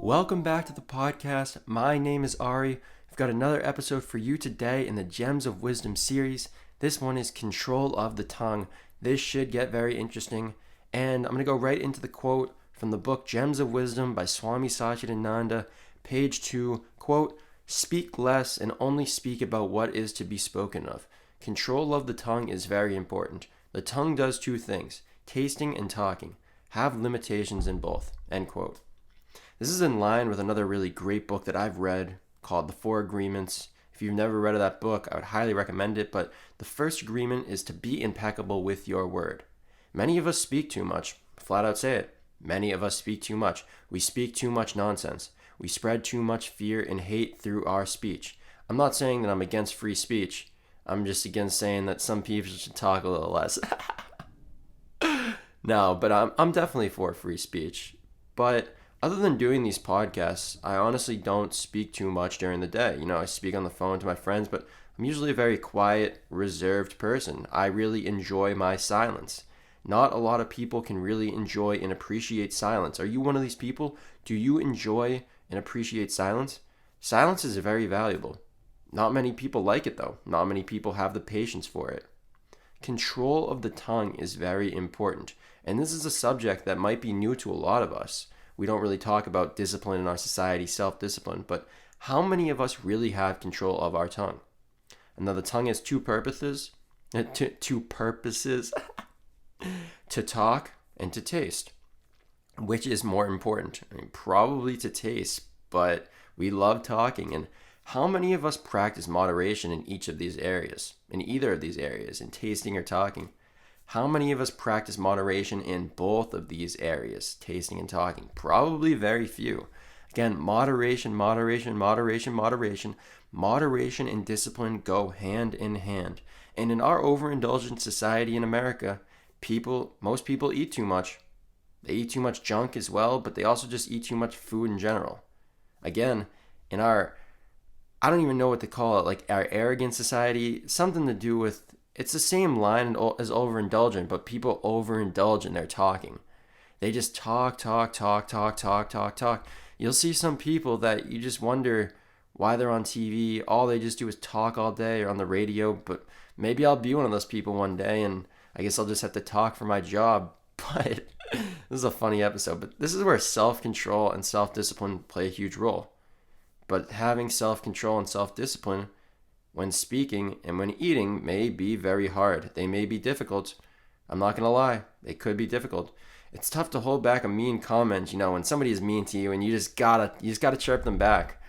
Welcome back to the podcast. My name is R.E. I've got another episode for you today in the Gems of Wisdom series. This one is Control of the Tongue. This should get very interesting. And I'm going to go right into the quote from the book Gems of Wisdom by Swami Satchidananda, page 2, quote, "Speak less and only speak about what is to be spoken of. Control of the tongue is very important. The tongue does two things, tasting and talking. Have limitations in both." End quote. This is in line with another really great book that I've read called The Four Agreements. If you've never read that book, I would highly recommend it, but the first agreement is to be impeccable with your word. Many of us speak too much. Flat out say it. Many of us speak too much. We speak too much nonsense. We spread too much fear and hate through our speech. I'm not saying that I'm against free speech. I'm just against saying that some people should talk a little less. No, but I'm definitely for free speech. But other than doing these podcasts, I honestly don't speak too much during the day. I speak on the phone to my friends, but I'm usually a very quiet, reserved person. I really enjoy my silence. Not a lot of people can really enjoy and appreciate silence. Are you one of these people? Do you enjoy and appreciate silence? Silence is very valuable. Not many people like it though. Not many people have the patience for it. Control of the tongue is very important. And this is a subject that might be new to a lot of us. We don't really talk about discipline in our society, self-discipline, but how many of us really have control of our tongue? And now the tongue has two purposes, to talk and to taste. Which is more important? Probably to taste, but we love talking. And how many of us practice moderation in each of these areas, in either of these areas, in tasting or talking? How many of us practice moderation in both of these areas, tasting and talking? Probably very few. Again, moderation and discipline go hand in hand. And in our overindulgent society in America, most people eat too much. They eat too much junk as well, but they also just eat too much food in general. Again, in our, I don't even know what to call it, like our arrogant society, something to do with, it's the same line as overindulgent, but people overindulge in their talking. They just talk. You'll see some people that you just wonder why they're on TV. All they just do is talk all day or on the radio, but maybe I'll be one of those people one day, and I guess I'll just have to talk for my job. But this is a funny episode, but this is where self-control and self-discipline play a huge role. But having self-control and self-discipline when speaking and when eating may be very hard. They may be difficult. I'm not going to lie. They could be difficult. It's tough to hold back a mean comment, when somebody is mean to you and you just gotta chirp them back.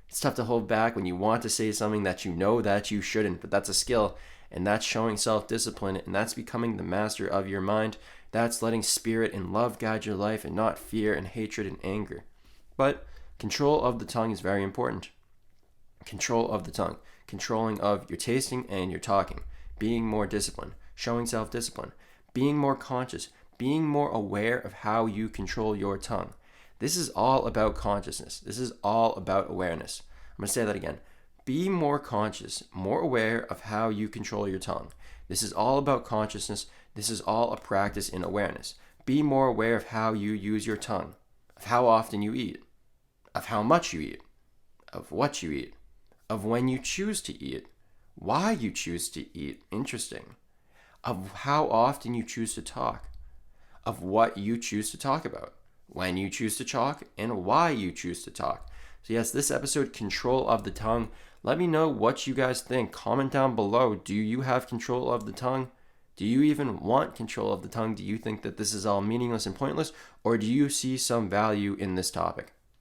It's tough to hold back when you want to say something that you know that you shouldn't, but that's a skill, and that's showing self-discipline, and that's becoming the master of your mind. That's letting spirit and love guide your life and not fear and hatred and anger. But control of the tongue is very important. Control of the tongue. Controlling of your tasting and your talking, being more disciplined, showing self-discipline, being more conscious, being more aware of how you control your tongue. This is all about consciousness. This is all about awareness. I'm going to say that again. Be more conscious, more aware of how you control your tongue. This is all about consciousness. This is all a practice in awareness. Be more aware of how you use your tongue, of how often you eat, of how much you eat, of what you eat, of when you choose to eat, why you choose to eat, interesting, of how often you choose to talk, of what you choose to talk about, when you choose to talk, and why you choose to talk. So yes, this episode, Control of the Tongue. Let me know what you guys think. Comment down below. Do you have control of the tongue? Do you even want control of the tongue? Do you think that this is all meaningless and pointless? Or do you see some value in this topic?